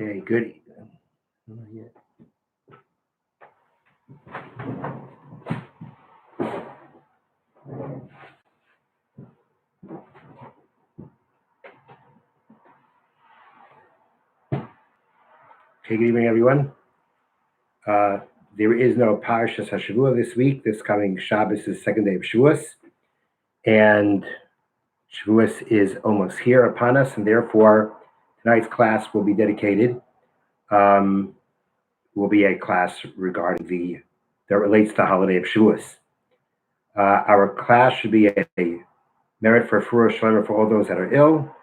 Okay, good. Okay, good evening, everyone. There is no Parashas HaShavua this week. This coming Shabbos is the second day of Shavuos, and Shavuos is almost here upon us, and therefore tonight's class will be dedicated. Will be a class regarding that relates to the holiday of Shavuos. Our class should be a merit for Furor Shalom for all those that are ill,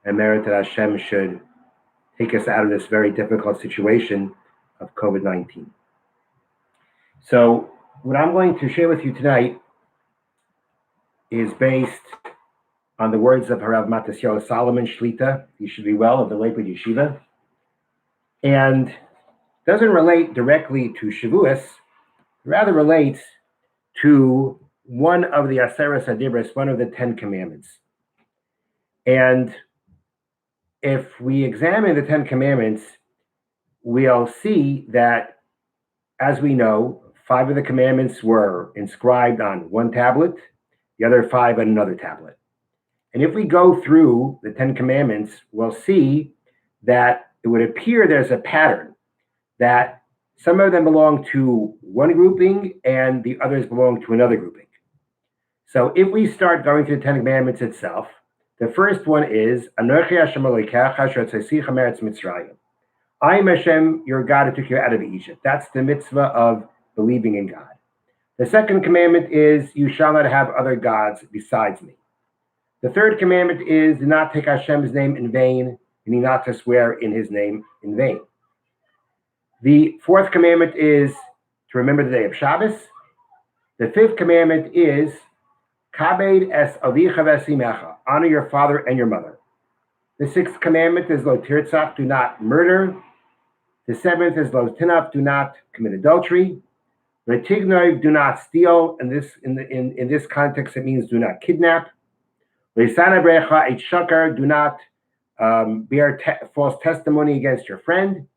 and merit that Hashem should take us out of this very difficult situation of COVID-19. So what I'm going to share with you tonight is based on the words of Harav Matisyahu Solomon Shlita, he should be well, of the Lakewood Yeshiva, and doesn't relate directly to Shavuos, rather relates to one of the Aseres Adibros, one of the 10 Commandments. And if we examine the 10 Commandments, we'll see that, as we know, 5 of the commandments were inscribed on one tablet, the other 5 on another tablet. And if we go through the 10 commandments, we'll see that it would appear there's a pattern that some of them belong to one grouping and the others belong to another grouping. So if we start going through the 10 commandments itself, the first one is, Anochi Hashem Elokecha asher tzisicha me'eretz Mitzrayim. I am Hashem, your God, who took you out of Egypt. That's the mitzvah of believing in God. The second commandment is, you shall not have other gods besides me. The third commandment is, do not take Hashem's name in vain, and not to swear in his name in vain. The fourth commandment is to remember the day of Shabbos. The fifth commandment is, Kabed es avicha v'esimecha, honor your father and your mother. The sixth commandment is, lo tirtzach, do not murder. The seventh is, lo tinaf, do not commit adultery. Lo tignoiv, do not steal. In this context, it means do not kidnap. Lo yisana brecha et shakar, do not bear false testimony against your friend.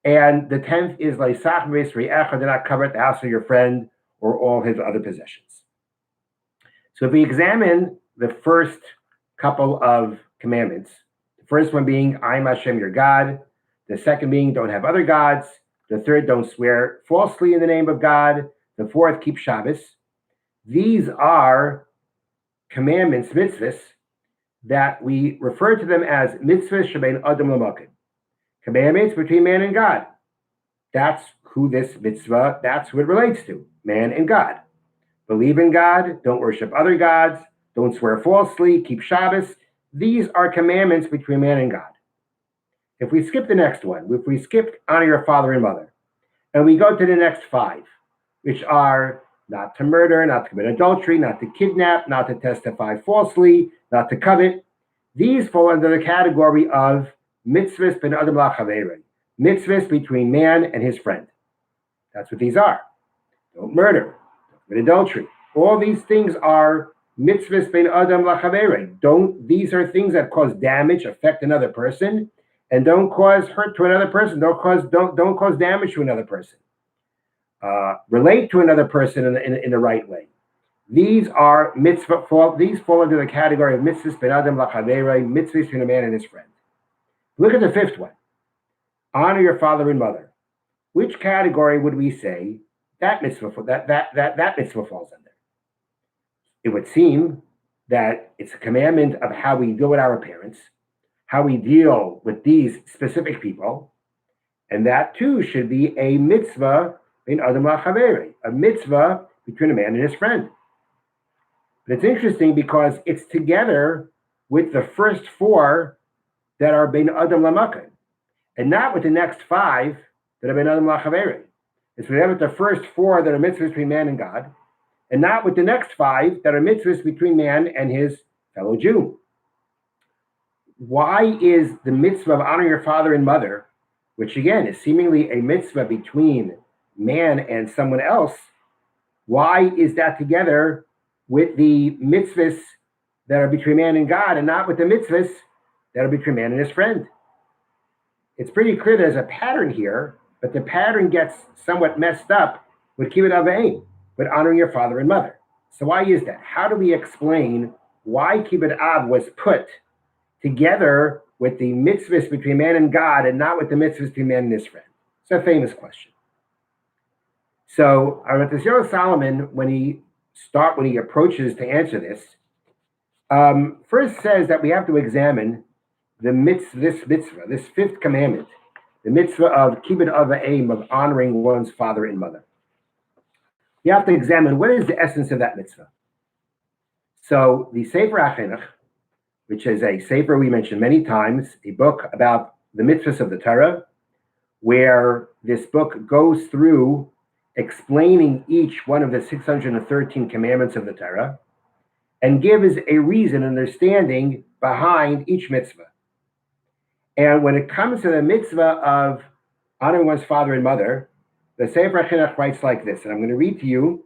And the 10th is, lo yisach b'beis re'echa, do not covet the house of your friend or all his other possessions. So if we examine the first couple of commandments, the first one being, I am Hashem, your God. The second being, don't have other gods. The third, don't swear falsely in the name of God. The fourth, keep Shabbos. These are commandments, mitzvahs, that we refer to them as mitzvahs shebein adam l'makom. Commandments between man and God. That's who this mitzvah, that's what it relates to, man and God. Believe in God, don't worship other gods, don't swear falsely, keep Shabbos. These are commandments between man and God. If we skip the next one, if we skip honor your father and mother, and we go to the next 5, which are not to murder, not to commit adultery, not to kidnap, not to testify falsely, not to covet, these fall under the category of mitzvahs ben adam la'chaverei, mitzvahs between man and his friend. That's what these are. Don't murder. With adultery. All these things are mitzvahs bein adam lachaverei. These are things that cause damage, affect another person, and don't cause hurt to another person. Don't cause damage to another person. Relate to another person in the right way. These are these fall under the category of mitzvahs bein adam lachaverei, mitzvahs between a man and his friend. Look at the 5th one. Honor your father and mother. Which category would we say that mitzvah that mitzvah falls under? It would seem that it's a commandment of how we deal with our parents, how we deal with these specific people, and that too should be a mitzvah in adam la'chaverei, a mitzvah between a man and his friend. But it's interesting because it's together with the first 4 that are bein adam la'makom, and not with the next 5 that are bein adam la'chaverei. It's with the first 4 that are mitzvahs between man and God, and not with the next 5 that are mitzvahs between man and his fellow Jew. Why is the mitzvah of honor your father and mother, which again is seemingly a mitzvah between man and someone else, why is that together with the mitzvahs that are between man and God and not with the mitzvahs that are between man and his friend? it's pretty clear there's a pattern here, but the pattern gets somewhat messed up with kibbud av v'em, with honoring your father and mother. So why is that? How do we explain why kibbud av was put together with the mitzvahs between man and God and not with the mitzvahs between man and his friend? It's a famous question. So Rav Solomon, when he approaches to answer this, first says that we have to examine this mitzvah, this fifth commandment, the mitzvah of kibbud av v'em, of honoring one's father and mother. You have to examine what is the essence of that mitzvah. So the Sefer HaChinuch, which is a sefer we mentioned many times, a book about the mitzvahs of the Torah, where this book goes through explaining each one of the 613 commandments of the Torah and gives a reason, understanding behind each mitzvah. And when it comes to the mitzvah of honoring one's father and mother, the Sefer HaChinuch writes like this, and I'm going to read to you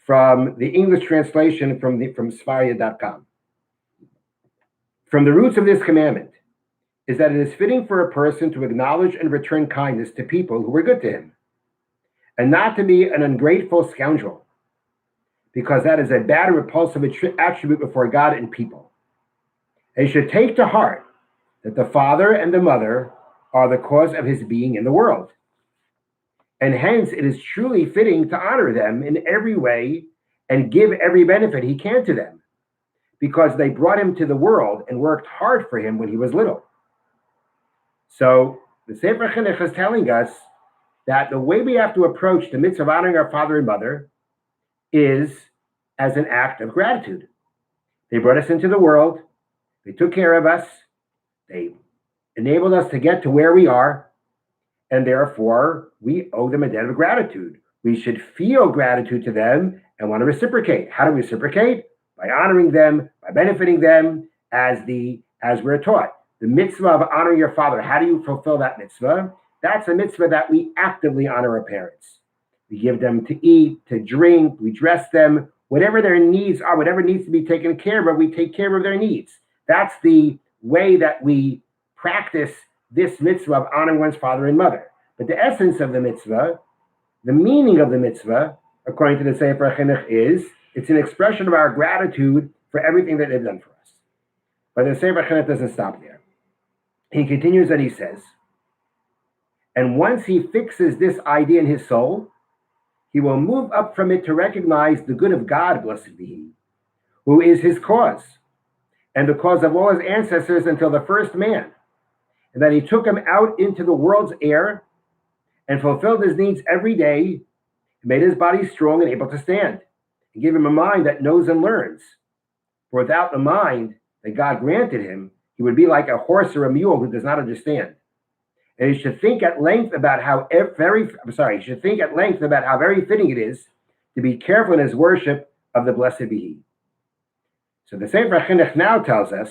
from the English translation from Svarya.com. From the roots of this commandment is that it is fitting for a person to acknowledge and return kindness to people who were good to him, and not to be an ungrateful scoundrel, because that is a bad and repulsive attribute before God and people. And he should take to heart that the father and the mother are the cause of his being in the world. And hence it is truly fitting to honor them in every way and give every benefit he can to them, because they brought him to the world and worked hard for him when he was little. So the Sefer HaChinuch is telling us that the way we have to approach the mitzvah of honoring our father and mother is as an act of gratitude. They brought us into the world. They took care of us. They enabled us to get to where we are. And therefore, we owe them a debt of gratitude. We should feel gratitude to them and want to reciprocate. How do we reciprocate? By honoring them, by benefiting them, as we're taught. The mitzvah of honoring your father, how do you fulfill that mitzvah? That's a mitzvah that we actively honor our parents. We give them to eat, to drink, we dress them, whatever their needs are, whatever needs to be taken care of, we take care of their needs. That's the way that we practice this mitzvah of honoring one's father and mother. But the essence of the mitzvah, the meaning of the mitzvah, according to the Sefer HaChinuch, is it's an expression of our gratitude for everything that they've done for us. But the Sefer HaChinuch doesn't stop there. He continues and he says, and once he fixes this idea in his soul, he will move up from it to recognize the good of God, blessed be he, who is his cause, and the cause of all his ancestors until the first man, and that he took him out into the world's air and fulfilled his needs every day, made his body strong and able to stand, and gave him a mind that knows and learns. For without the mind that God granted him, he would be like a horse or a mule who does not understand. And he should think at length about how very fitting it is to be careful in his worship of the blessed be he. So the Sefer HaChinuch now tells us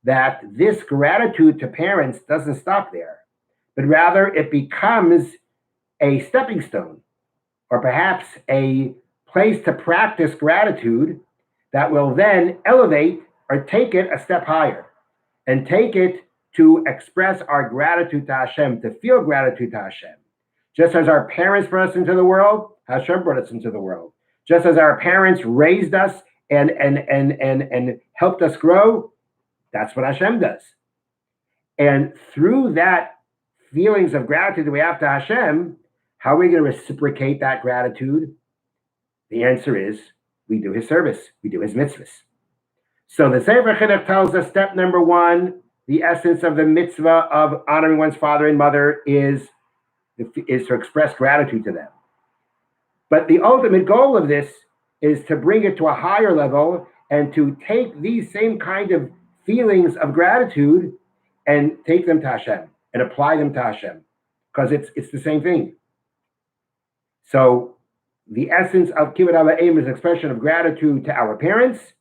that this gratitude to parents doesn't stop there, but rather it becomes a stepping stone, or perhaps a place to practice gratitude that will then elevate or take it a step higher, and take it to express our gratitude to Hashem, to feel gratitude to Hashem. Just as our parents brought us into the world, Hashem brought us into the world. Just as our parents raised us and helped us grow, that's what Hashem does. And through that feelings of gratitude that we have to Hashem, how are we going to reciprocate that gratitude? The answer is we do his service, we do his mitzvahs. So the Sefer HaChinuch tells us step number one, the essence of the mitzvah of honoring one's father and mother is to express gratitude to them. But the ultimate goal of this is to bring it to a higher level and to take these same kind of feelings of gratitude and take them to Hashem and apply them to Hashem, because it's the same thing. So the essence of kibbud av v'em is an expression of gratitude to our parents.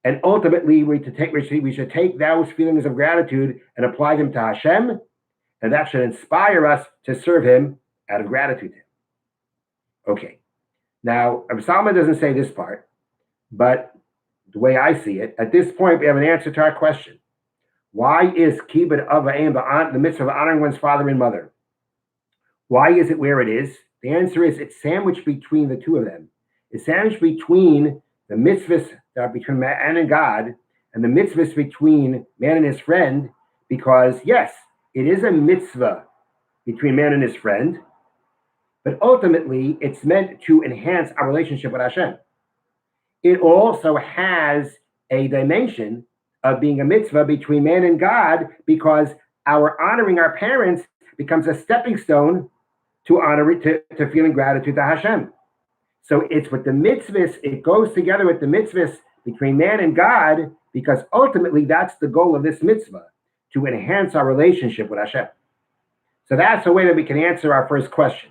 And ultimately, we should take those feelings of gratitude and apply them to Hashem, and that should inspire us to serve him out of gratitude to him. Okay. Now, Rav Solomon doesn't say this part, but the way I see it, at this point, we have an answer to our question. Why is kibbud av v'em, the mitzvah of honoring one's father and mother? Why is it where it is? The answer is it's sandwiched between the two of them. It's sandwiched between the mitzvahs that are between man and God and the mitzvahs between man and his friend, because yes, it is a mitzvah between man and his friend, but ultimately it's meant to enhance our relationship with Hashem. It also has a dimension of being a mitzvah between man and God, because our honoring our parents becomes a stepping stone to honor it, to feeling gratitude to Hashem. So it's with the mitzvahs, it goes together with the mitzvahs between man and God, because ultimately that's the goal of this mitzvah, to enhance our relationship with Hashem. So that's a way that we can answer our first question.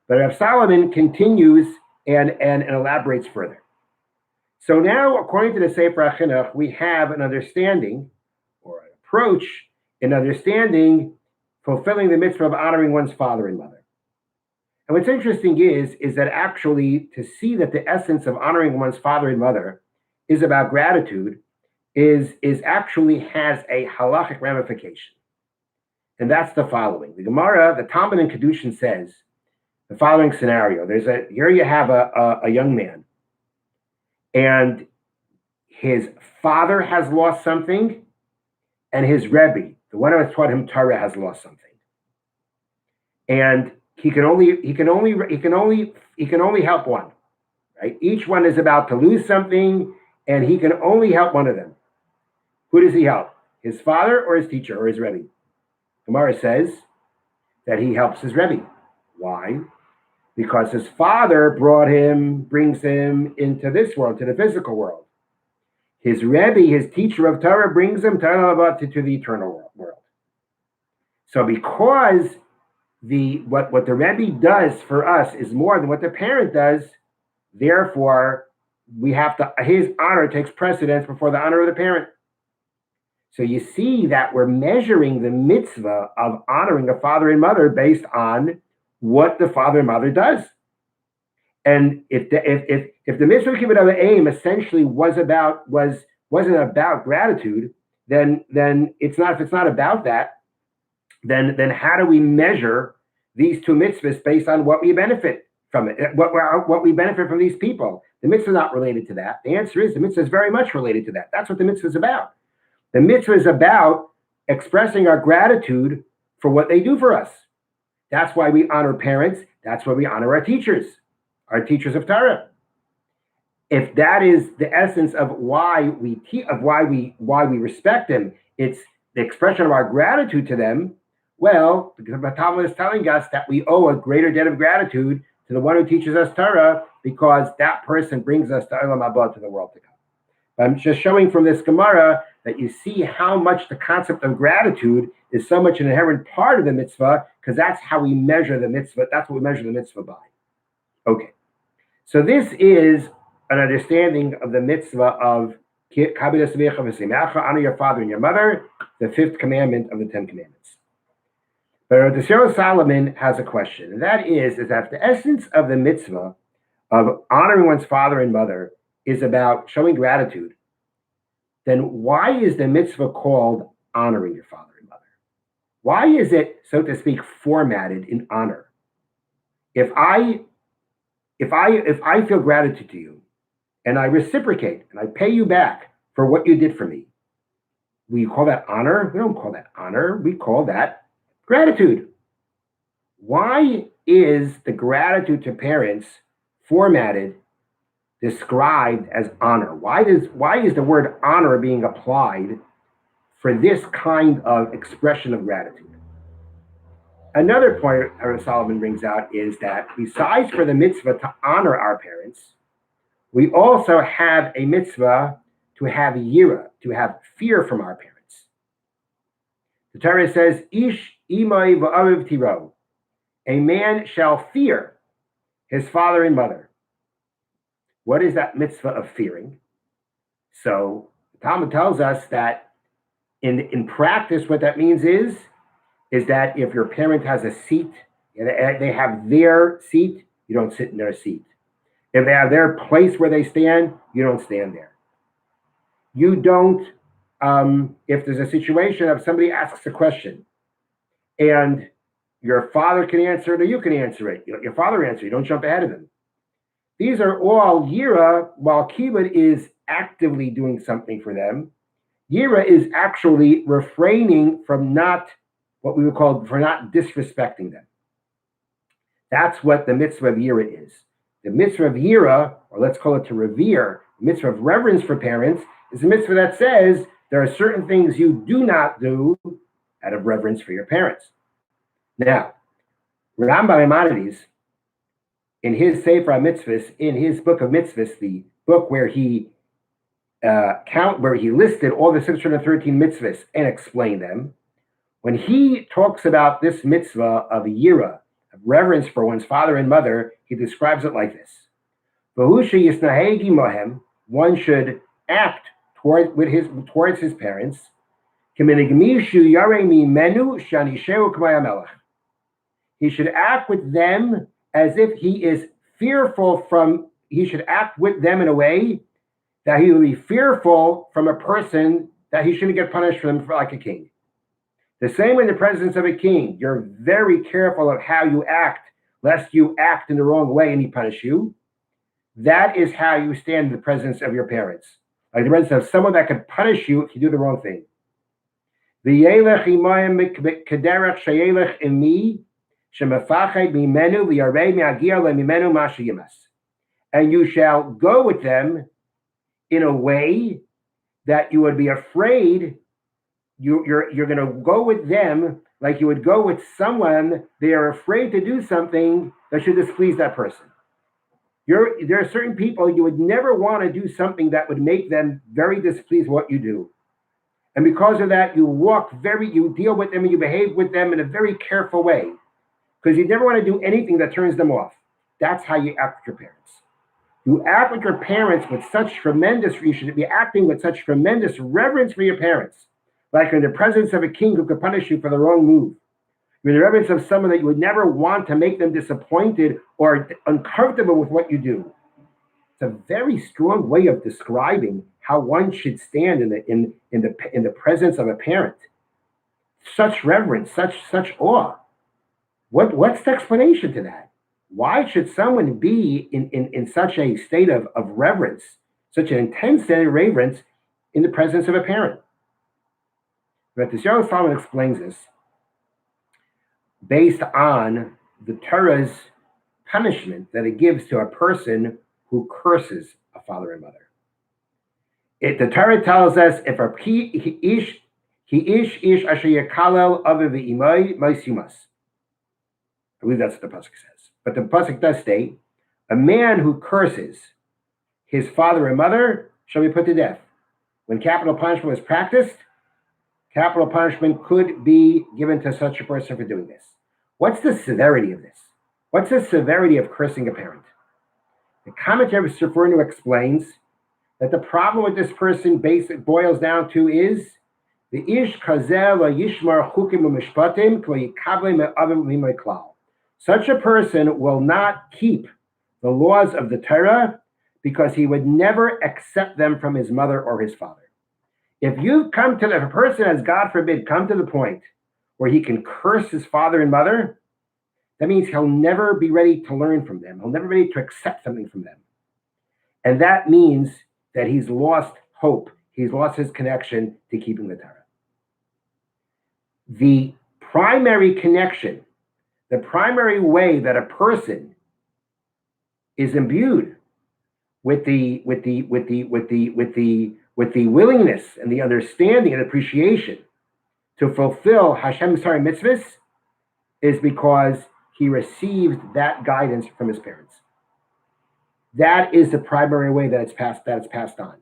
But Rav Solomon continues and elaborates further. So now, according to the Sefer HaChinuch, we have an understanding or an approach in understanding fulfilling the mitzvah of honoring one's father and mother. And what's interesting is that actually to see that the essence of honoring one's father and mother is about gratitude is actually has a halachic ramification. And that's the following. The Gemara, the Talmud in Kedushin says the following scenario. Here you have a young man, and his father has lost something, and his Rebbe, the one who has taught him Torah, has lost something. And he can only help one, right? Each one is about to lose something, and he can only help one of them. Who does he help? His father or his teacher or his Rebbe? Gemara says that he helps his Rebbe. Why? Because his father brings him into this world, to the physical world. His Rebbe, his teacher of Torah, brings him to the eternal world. So because what the Rebbe does for us is more than what the parent does, therefore his honor takes precedence before the honor of the parent. So you see that we're measuring the mitzvah of honoring a father and mother based on what the father and mother does. And if the mitzvah of kibbud av v'em essentially wasn't about gratitude, then it's not. If it's not about that, then how do we measure these two mitzvahs based on what we benefit from it? What we benefit from these people? The mitzvah is not related to that. The answer is the mitzvah is very much related to that. That's what the mitzvah is about. The mitzvah is about expressing our gratitude for what they do for us. That's why we honor parents. That's why we honor our teachers of Torah. If that is the essence of why we respect them, it's the expression of our gratitude to them. Well, the Talmud is telling us that we owe a greater debt of gratitude to the one who teaches us Torah, because that person brings us to Olam Haba, to the world to come. I'm just showing from this Gemara that you see how much the concept of gratitude is so much an inherent part of the mitzvah, because that's how we measure the mitzvah. That's what we measure the mitzvah by. Okay. So this is an understanding of the mitzvah of honor your father and your mother, the fifth commandment of the 10 Commandments. But the Shavuot Solomon has a question, and that is that the essence of the mitzvah of honoring one's father and mother is about showing gratitude, then why is the mitzvah called honoring your father and mother? Why is it, so to speak, formatted in honor? If I feel gratitude to you and I reciprocate and I pay you back for what you did for me, we call that honor? We don't call that honor. We call that gratitude. Why is the gratitude to parents formatted, described as honor? Why is the word honor being applied for this kind of expression of gratitude? Another point Rav Solomon brings out is that besides for the mitzvah to honor our parents, we also have a mitzvah to have yira, to have fear from our parents. The Torah says, Ish imay v'aviv tiro, a man shall fear his father and mother. What is that mitzvah of fearing? So the Talmud tells us that in practice, what that means is that if your parent has a seat, they have their seat, you don't sit in their seat. If they have their place where they stand, you don't stand there. You don't if there's a situation of somebody asks a question and your father can answer it or you can answer it. Your father answer, you don't jump ahead of him. These are all yira, while kibud is actively doing something for them. Yira is actually refraining from not what we would call for not disrespecting them. That's what the mitzvah of yira is. The mitzvah of yira, or let's call it to revere, the mitzvah of reverence for parents, is a mitzvah that says there are certain things you do not do out of reverence for your parents. Now, Rambam Maimonides, in his Sefer HaMitzvahs, in his book of mitzvahs, the book where he listed all the 613 mitzvahs and explained them, when he talks about this mitzvah of yira, of reverence for one's father and mother, he describes it like this: one should act towards his parents. He should act with them as if he is fearful from. He should act with them in a way that he will be fearful from a person that he shouldn't get punished for them like a king. The same in the presence of a king, you're very careful of how you act, lest you act in the wrong way and he punish you. That is how you stand in the presence of your parents, like the presence of someone that could punish you if you do the wrong thing. And you shall go with them in a way that you would be afraid. You're going to go with them like you would go with someone. They are afraid to do something that should displease that person. There are certain people you would never want to do something that would make them very displeased what you do. And because of that, you deal with them and you behave with them in a very careful way, because you never want to do anything that turns them off. That's how you act with your parents. You act with your parents with you should be acting with such tremendous reverence for your parents. Like in the presence of a king who could punish you for the wrong move. You're in the reverence of someone that you would never want to make them disappointed or uncomfortable with what you do. It's a very strong way of describing how one should stand in the presence of a parent. Such reverence, such awe. What's the explanation to that? Why should someone be in such a state of reverence, such an intense state of reverence in the presence of a parent? But the Shavuot Class explains this based on the Torah's punishment that it gives to a person who curses a father and mother. The Torah tells us if a ish asher yakalel aviv v'imay ma'isimas. I believe that's what the pasuk says. But the pasuk does state, a man who curses his father and mother shall be put to death. When capital punishment was practiced, capital punishment could be given to such a person for doing this. What's the severity of this? What's the severity of cursing a parent? The commentary of Seforno explains that the problem with this person boils down to is the ish kazel yishmar chukim u'mishpatim k'lo yikable me'avim v'imay klal. Such a person will not keep the laws of the Torah because he would never accept them from his mother or his father. If a person has, God forbid, come to the point where he can curse his father and mother, that means he'll never be ready to learn from them. He'll never be ready to accept something from them. And that means that he's lost hope. He's lost his connection to keeping the Torah. The primary connection, the primary way that a person is imbued with the willingness and the understanding and appreciation to fulfill Hashem's Torah mitzvahs is because he received that guidance from his parents. That is the primary way that it's passed on.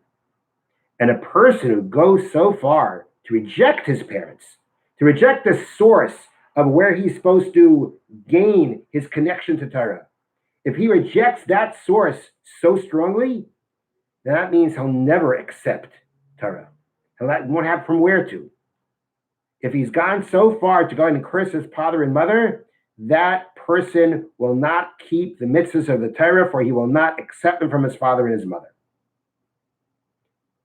And a person who goes so far to reject his parents, to reject the source of where he's supposed to gain his connection to Torah, if he rejects that source so strongly, that means he'll never accept Torah. He won't have from where to. If he's gone so far to go and curse his father and mother, that person will not keep the mitzvahs of the Torah, for he will not accept them from his father and his mother.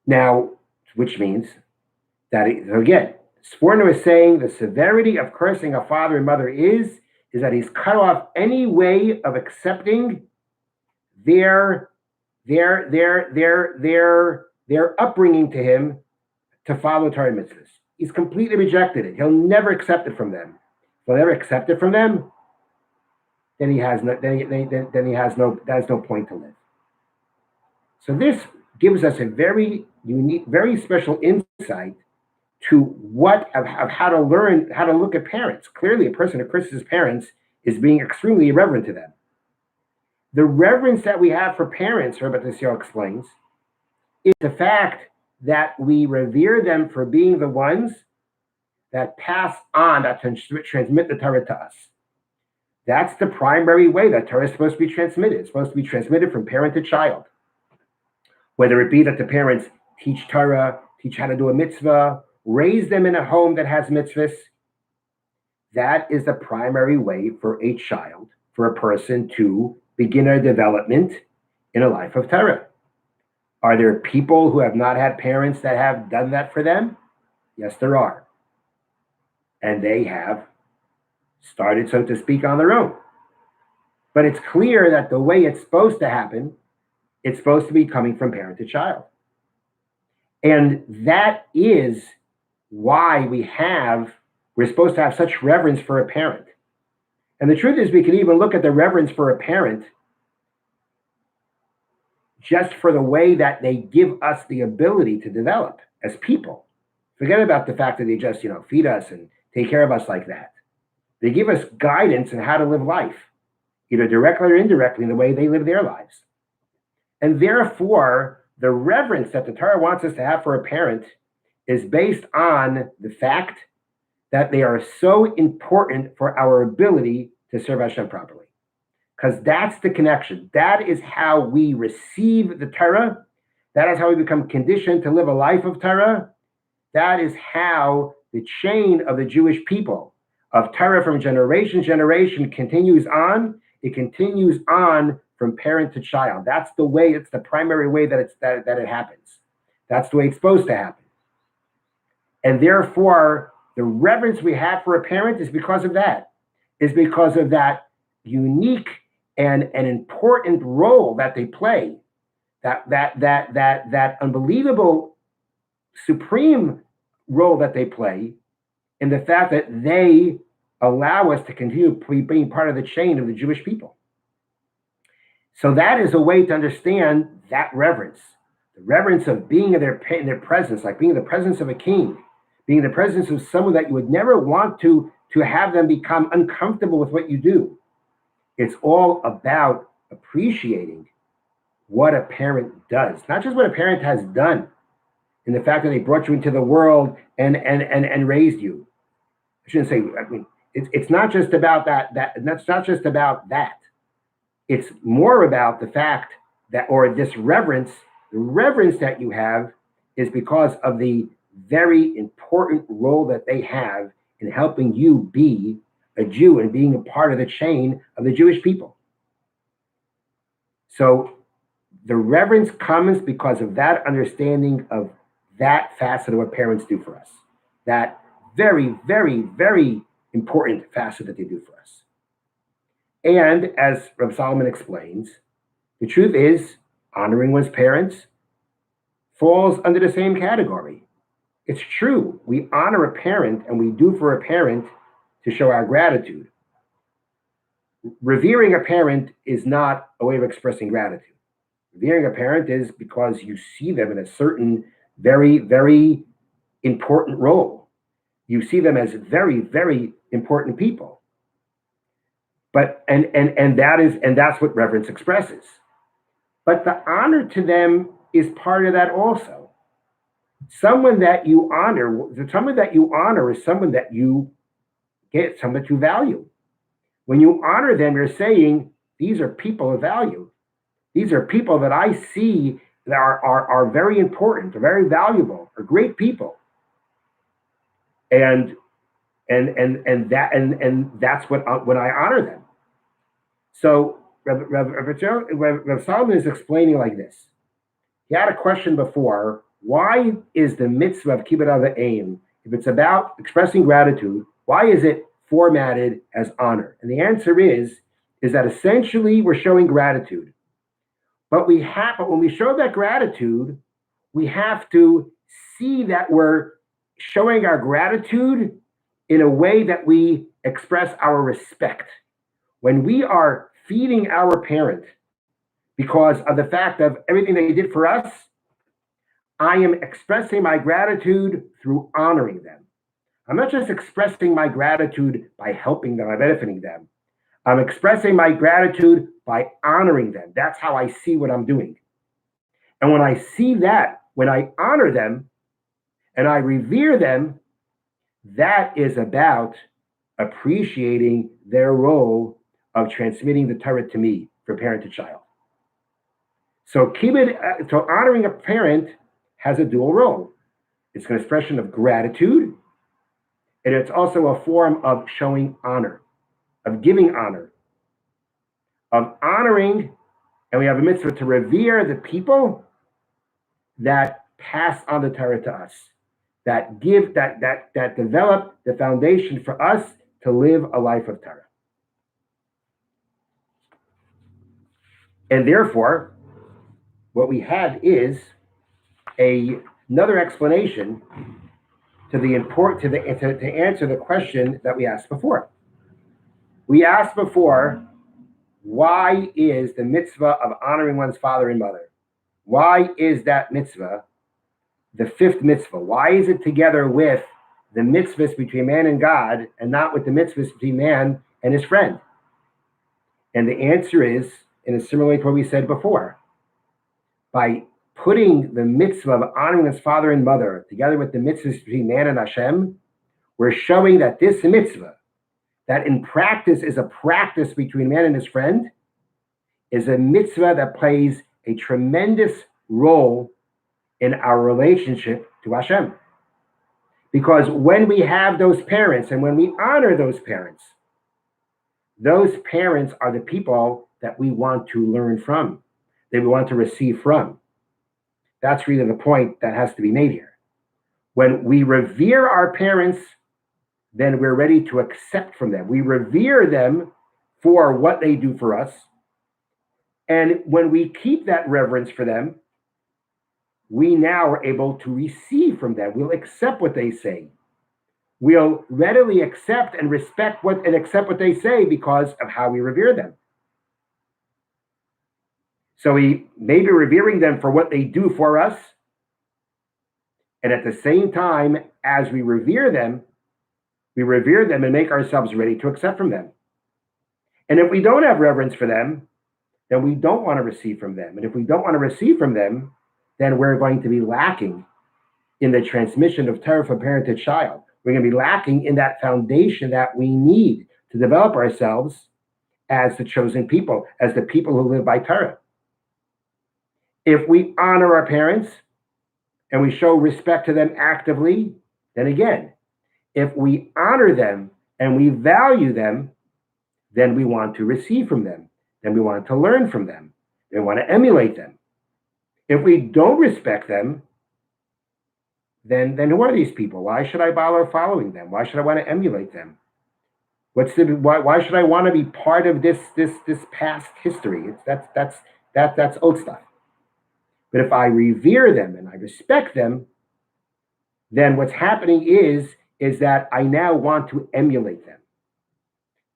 Now, which means So again, Sforno is saying the severity of cursing a father and mother is that he's cut off any way of accepting their upbringing to him to follow Torah mitzvahs. He's completely rejected it. He'll never accept it from them. If he'll never accept it from them, then he has no point to live. So this gives us a very unique, very special insight to how to learn how to look at parents. Clearly, a person who curses his parents is being extremely irreverent to them. The reverence that we have for parents, Rabbi Tessio explains, is the fact that we revere them for being the ones that pass on, that transmit the Torah to us. That's the primary way that Torah is supposed to be transmitted. It's supposed to be transmitted from parent to child. Whether it be that the parents teach Torah, teach how to do a mitzvah, raise them in a home that has mitzvahs, that is the primary way for a child, for a person to begin their development in a life of Torah. Are there people who have not had parents that have done that for them? Yes, there are. And they have started, so to speak, on their own. But it's clear that the way it's supposed to happen, it's supposed to be coming from parent to child. And that is why we're supposed to have such reverence for a parent. And the truth is, we can even look at the reverence for a parent just for the way that they give us the ability to develop as people. Forget about the fact that they just, feed us and take care of us like that. They give us guidance on how to live life, either directly or indirectly, in the way they live their lives. And therefore, the reverence that the Torah wants us to have for a parent is based on the fact that they are so important for our ability to serve Hashem properly. Because that's the connection. That is how we receive the Torah. That is how we become conditioned to live a life of Torah. That is how the chain of the Jewish people of Torah from generation to generation continues on. It continues on from parent to child. That's the way, it's the primary way that it happens. That's the way it's supposed to happen. And therefore, the reverence we have for a parent is because of that. Is because of that unique and an important role that they play. That unbelievable supreme role that they play in the fact that they allow us to continue being part of the chain of the Jewish people. So that is a way to understand that reverence. The reverence of being in their presence, like being in the presence of a king, being in the presence of someone that you would never want to have them become uncomfortable with what you do. It's all about appreciating what a parent does, not just what a parent has done in the fact that they brought you into the world and raised you. I shouldn't say, it's not just about that's not just about that. It's more about the fact that, or this reverence, the reverence that you have is because of the very important role that they have in helping you be a Jew and being a part of the chain of the Jewish people. So the reverence comes because of that understanding of that facet of what parents do for us. That very, very, very important facet that they do for us. And as Rav Solomon explains, the truth is honoring one's parents falls under the same category. It's true. We honor a parent and we do for a parent to show our gratitude. Revering a parent is not a way of expressing gratitude. Revering a parent is because you see them in a certain very, very important role. You see them as very, very important people. But and that's what reverence expresses. But the honor to them is part of that also. Someone that you honor is someone that you get, someone that you value. When you honor them, you're saying, these are people of value. These are people that I see that are very important, are very valuable, are great people. And that's when I honor them. So Rav Solomon is explaining like this. He had a question before Why is the mitzvah of kibbud av v'aim, if it's about expressing gratitude, why is it formatted as honor? And the answer is that essentially we're showing gratitude. But when we show that gratitude, we have to see that we're showing our gratitude in a way that we express our respect. When we are feeding our parent because of the fact of everything they did for us, I am expressing my gratitude through honoring them. I'm not just expressing my gratitude by helping them, by benefiting them. I'm expressing my gratitude by honoring them. That's how I see what I'm doing. And when I see that, when I honor them and I revere them, that is about appreciating their role of transmitting the Torah to me from parent to child. So honoring a parent has a dual role. It's an expression of gratitude, and it's also a form of showing honor, of giving honor, of honoring, and we have a mitzvah to revere the people that pass on the Torah to us, that develop the foundation for us to live a life of Torah. And therefore, what we have is another explanation to answer the question that we asked before. We asked before, why is the mitzvah of honoring one's father and mother? Why is that mitzvah the fifth mitzvah? Why is it together with the mitzvahs between man and God and not with the mitzvahs between man and his friend? And the answer is, in a similar way to what we said before, by putting the mitzvah of honoring his father and mother together with the mitzvahs between man and Hashem, we're showing that this mitzvah, that in practice is a practice between man and his friend, is a mitzvah that plays a tremendous role in our relationship to Hashem. Because when we have those parents and when we honor those parents are the people that we want to learn from, that we want to receive from. That's really the point that has to be made here. When we revere our parents, then we're ready to accept from them. We revere them for what they do for us. And when we keep that reverence for them, we now are able to receive from them. We'll accept what they say. We'll readily accept and accept what they say because of how we revere them. So we may be revering them for what they do for us. And at the same time, as we revere them and make ourselves ready to accept from them. And if we don't have reverence for them, then we don't want to receive from them. And if we don't want to receive from them, then we're going to be lacking in the transmission of Torah from parent to child. We're going to be lacking in that foundation that we need to develop ourselves as the chosen people, as the people who live by Torah. If we honor our parents and we show respect to them actively, then again, if we honor them and we value them, then we want to receive from them. Then we want to learn from them. We want to emulate them. If we don't respect them, then who are these people? Why should I bother following them? Why should I want to emulate them? Why should I want to be part of this past history? That's old stuff. But if I revere them and I respect them, then what's happening is that I now want to emulate them.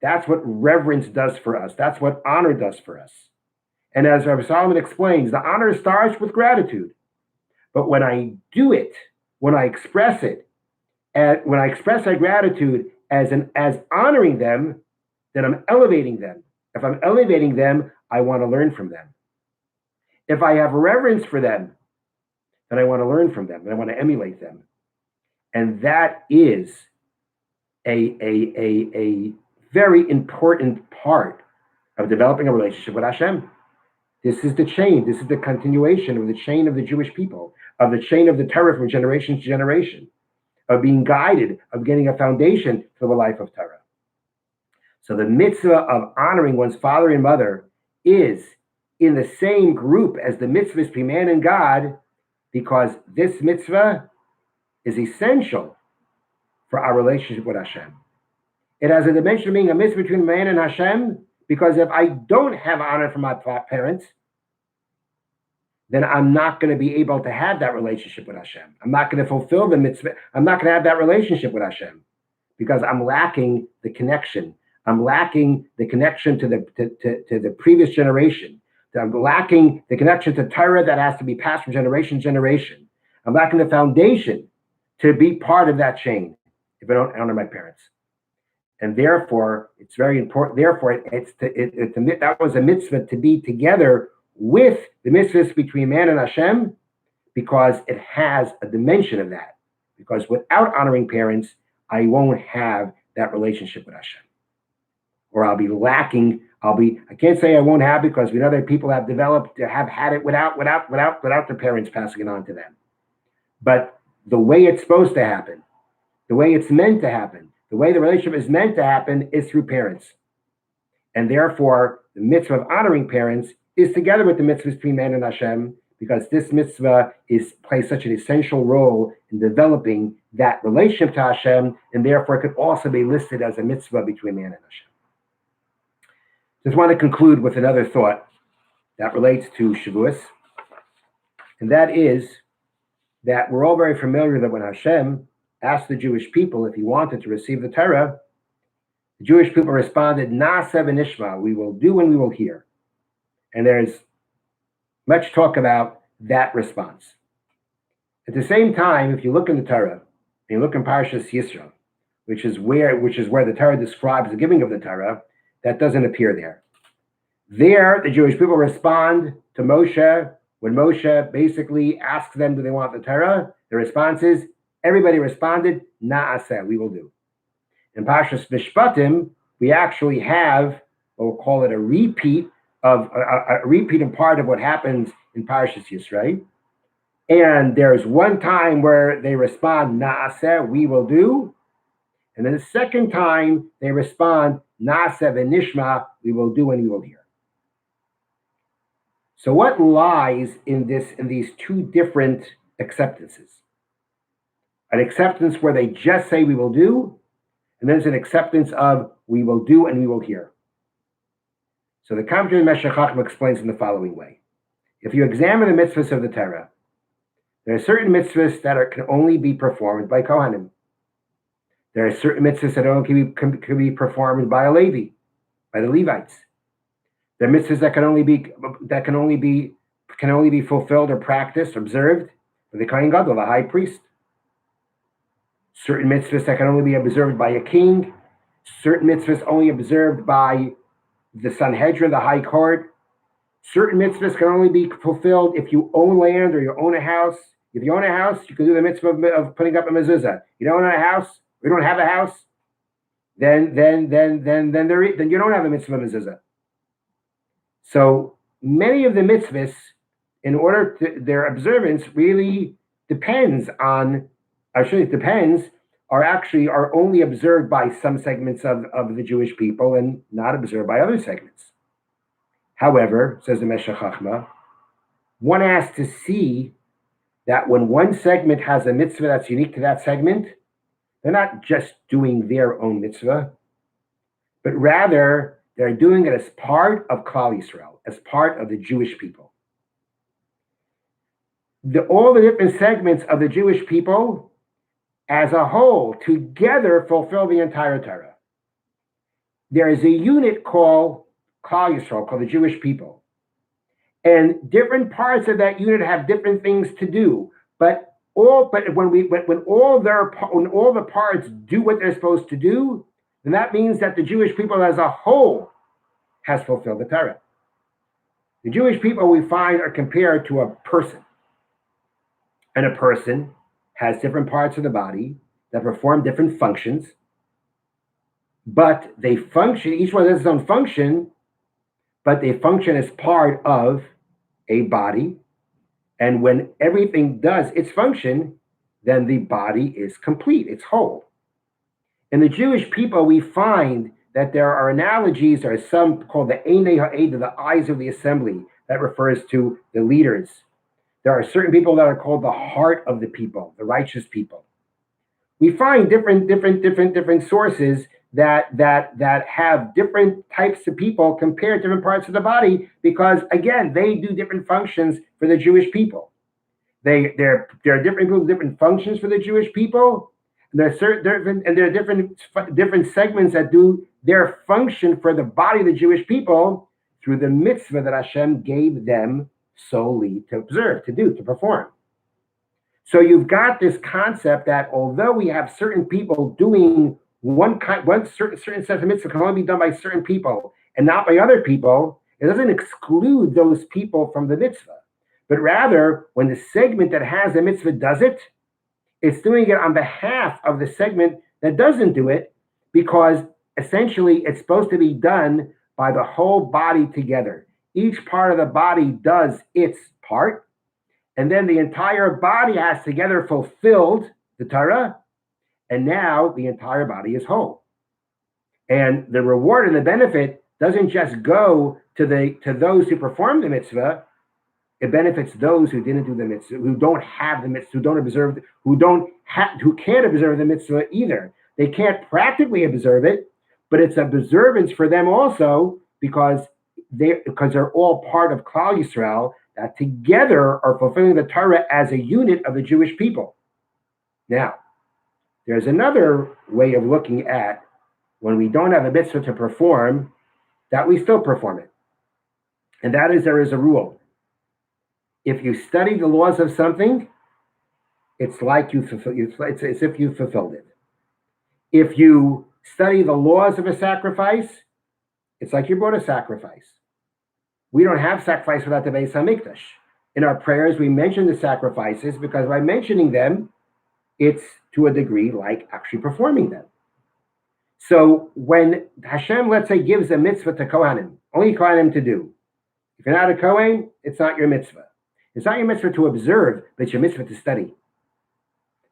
That's what reverence does for us. That's what honor does for us. And as Rabbi Solomon explains, the honor starts with gratitude. But when I do it, when I express it, and when I express my gratitude as honoring them, then I'm elevating them. If I'm elevating them, I want to learn from them. If I have reverence for them, then I want to learn from them, and I want to emulate them. And that is a very important part of developing a relationship with Hashem. This is the chain. This is the continuation of the chain of the Jewish people, of the chain of the Torah from generation to generation, of being guided, of getting a foundation for the life of Torah. So the mitzvah of honoring one's father and mother is in the same group as the mitzvahs between man and God, because this mitzvah is essential for our relationship with Hashem. It has a dimension of being a mitzvah between man and Hashem, because if I don't have honor for my parents, then I'm not going to be able to have that relationship with Hashem. I'm not going to fulfill the mitzvah. I'm not going to have that relationship with Hashem because I'm lacking the connection. I'm lacking the connection to the previous generation. I'm lacking the connection to Torah that has to be passed from generation to generation. I'm lacking the foundation to be part of that chain if I don't honor my parents. And therefore, it's very important. Therefore, that was a mitzvah to be together with the mitzvahs between man and Hashem, because it has a dimension of that. Because without honoring parents, I won't have that relationship with Hashem. Or I'll be lacking. I can't say I won't have, because we know that people have developed, have had it without their parents passing it on to them. But the way it's supposed to happen, the way it's meant to happen, the way the relationship is meant to happen is through parents. And therefore, the mitzvah of honoring parents is together with the mitzvahs between man and Hashem, because this mitzvah plays such an essential role in developing that relationship to Hashem, and therefore it could also be listed as a mitzvah between man and Hashem. Just want to conclude with another thought that relates to Shavuos, and that is that we're all very familiar that when Hashem asked the Jewish people if he wanted to receive the Torah, the Jewish people responded, Na'aseh v'nishma, we will do and we will hear. And there's much talk about that response. At the same time, if you look in the Torah, and you look in Parshas Yisro, which is where the Torah describes the giving of the Torah, that doesn't appear there. There, the Jewish people respond to Moshe. When Moshe basically asks them, do they want the Torah? The response is, everybody responded, Na'aseh, we will do. In Parshas Mishpatim, we actually have, we'll call it a repeat and part of what happens in Parshas Yisro. And there's one time where they respond, Na'aseh, we will do. And then the second time they respond, Na'aseh v'nishma, we will do and we will hear. So what lies in these two different acceptances? An acceptance where they just say we will do, and then there's an acceptance of we will do and we will hear. So the commentary Meshech Chochmah explains in the following way. If you examine the mitzvahs of the Torah, there are certain mitzvahs that can only be performed by Kohanim. There are certain mitzvahs that only can be performed by a Levi, by the Levites. There are mitzvahs that can only be fulfilled or practiced, observed by the Kohen Gadol, the high priest. Certain mitzvahs that can only be observed by a king. Certain mitzvahs only observed by the Sanhedrin, the high court. Certain mitzvahs can only be fulfilled if you own land or you own a house. If you own a house, you can do the mitzvah of putting up a mezuzah. You don't own a house, you don't have a house, then you don't have a mitzvah mezuzah. So many of the mitzvahs, in order to their observance, really depends on. Actually, it depends. Are only observed by some segments of the Jewish people and not observed by other segments. However, says the Meshech Chochmah, one has to see that when one segment has a mitzvah that's unique to that segment, they're not just doing their own mitzvah, but rather they're doing it as part of Klal Yisrael, as part of the Jewish people. All the different segments of the Jewish people as a whole together fulfill the entire Torah. There is a unit called Klal Yisrael, called the Jewish people. And different parts of that unit have different things to do. When all the parts do what they're supposed to do, then that means that the Jewish people as a whole has fulfilled the Torah. The Jewish people we find are compared to a person. And a person has different parts of the body that perform different functions, but they function, each one has its own function, but they function as part of a body. And when everything does its function, then the body is complete, it's whole. In the Jewish people, we find that there are analogies, there are some called the Einei Ha'ed, the eyes of the assembly, that refers to the leaders. There are certain people that are called the heart of the people, the righteous people. We find different sources that have different types of people compared to different parts of the body because again they do different functions for the Jewish people. There are different people, different functions for the Jewish people. And there are different segments that do their function for the body of the Jewish people through the mitzvah that Hashem gave them solely to observe, to do, to perform. So you've got this concept that although we have certain people doing one certain set of mitzvah can only be done by certain people and not by other people, it doesn't exclude those people from the mitzvah. But rather, when the segment that has the mitzvah does it, it's doing it on behalf of the segment that doesn't do it, because essentially it's supposed to be done by the whole body together. Each part of the body does its part, and then the entire body has together fulfilled the Torah, and now the entire body is whole. And the reward and the benefit doesn't just go to those who perform the mitzvah. It benefits those who didn't do the mitzvah, who don't have the mitzvah, who don't observe, who can't observe the mitzvah either. They can't practically observe it, but it's an observance for them also because they're all part of Klal Yisrael that together are fulfilling the Torah as a unit of the Jewish people. Now, there's another way of looking at when we don't have a mitzvah to perform, that we still perform it. And that is, there is a rule. If you study the laws of something, it's like it's as if you fulfilled it. If you study the laws of a sacrifice, it's like you brought a sacrifice. We don't have sacrifice without the Beis HaMikdash. In our prayers, we mention the sacrifices because by mentioning them, it's to a degree like actually performing them. So when Hashem, let's say, gives a mitzvah to Kohanim, only Kohanim to do. If you're not a Kohen, it's not your mitzvah. It's not your mitzvah to observe, but it's your mitzvah to study.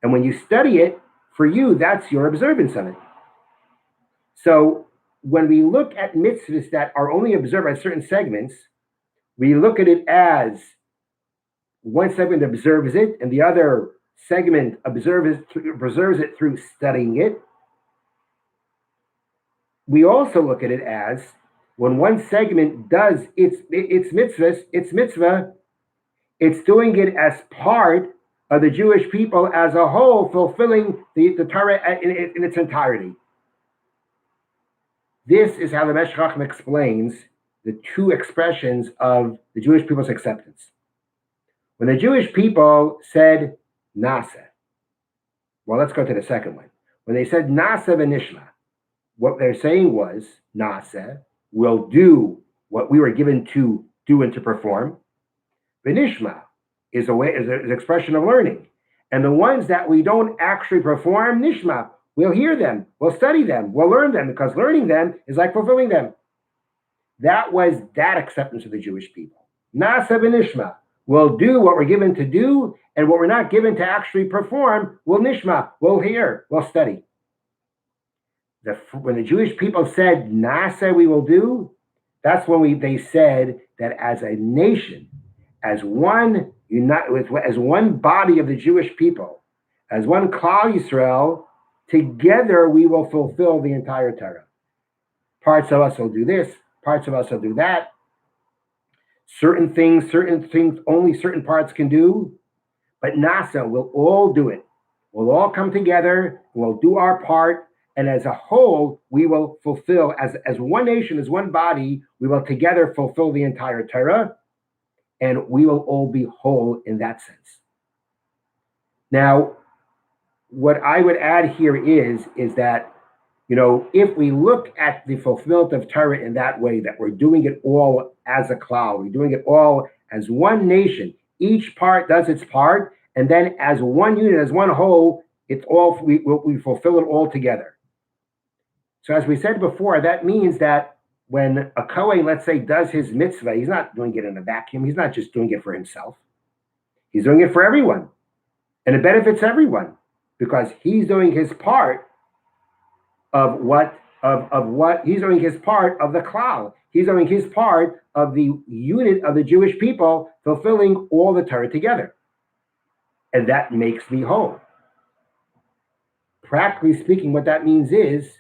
And when you study it, for you, that's your observance of it. So when we look at mitzvahs that are only observed by certain segments, we look at it as one segment observes it and the other segment preserves it through studying it. We also look at it as when one segment does its mitzvah, it's doing it as part of the Jewish people as a whole, fulfilling the Torah in its entirety. This is how the Meshech Chochmah explains the two expressions of the Jewish people's acceptance. When the Jewish people said Nasa, well, let's go to the second one. When they said Nasa v'nishma, what they're saying was Nasa, will do what we were given to do and to perform. V'nishma is an expression of learning. And the ones that we don't actually perform, nishma, we'll hear them, we'll study them, we'll learn them, because learning them is like fulfilling them. That was that acceptance of the Jewish people. Nasa v'nishma, we'll do what we're given to do, and what we're not given to actually perform, we'll nishma, we'll hear, we'll study. When the Jewish people said, Nasa, we will do, that's when they said that as a nation, as one body of the Jewish people, as one Klal Yisrael, together we will fulfill the entire Torah. Parts of us will do this, parts of us will do that. Certain things only certain parts can do, but Nasa will all do it. We'll all come together, we'll do our part, and as a whole, we will fulfill, as one nation, as one body, we will together fulfill the entire Torah, and we will all be whole in that sense. Now, what I would add here is that, if we look at the fulfillment of Torah in that way, that we're doing it all as a klal, we're doing it all as one nation, each part does its part, and then as one unit, as one whole, we fulfill it all together. So as we said before, that means that when a Kohen, let's say, does his mitzvah, he's not doing it in a vacuum. He's not just doing it for himself. He's doing it for everyone. And it benefits everyone because he's doing his part of what of what he's doing his part of the klal. He's doing his part of the unit of the Jewish people, fulfilling all the Torah together. And that makes me whole. Practically speaking, what that means is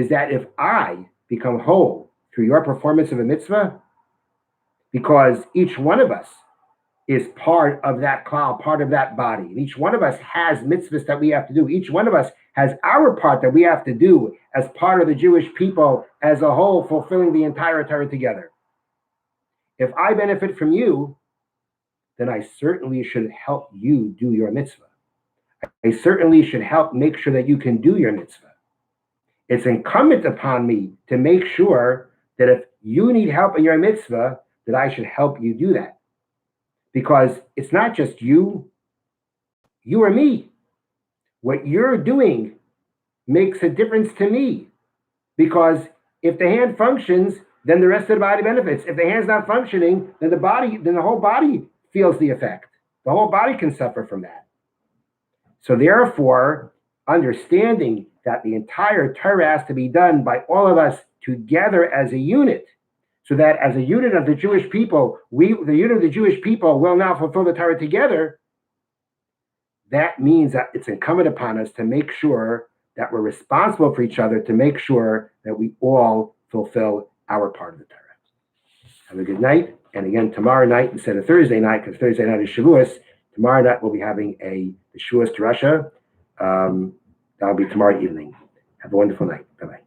that if I become whole through your performance of a mitzvah, because each one of us is part of that klal, part of that body. And each one of us has mitzvahs that we have to do. Each one of us has our part that we have to do as part of the Jewish people as a whole, fulfilling the entire Torah together. If I benefit from you, then I certainly should help you do your mitzvah. I certainly should help make sure that you can do your mitzvah. It's incumbent upon me to make sure that if you need help in your mitzvah, that I should help you do that. Because it's not just you or me. What you're doing makes a difference to me. Because if the hand functions, then the rest of the body benefits. If the hand's not functioning, then the whole body feels the effect. The whole body can suffer from that. So therefore, understanding that the entire Torah has to be done by all of us together as a unit, so that as a unit of the Jewish people, the unit of the Jewish people will now fulfill the Torah together. That means that it's incumbent upon us to make sure that we're responsible for each other, to make sure that we all fulfill our part of the Torah. Have a good night. And again, tomorrow night instead of Thursday night, because Thursday night is Shavuos, tomorrow night we'll be having the Shavuos Drasha. That'll be tomorrow evening. Have a wonderful night. Bye-bye.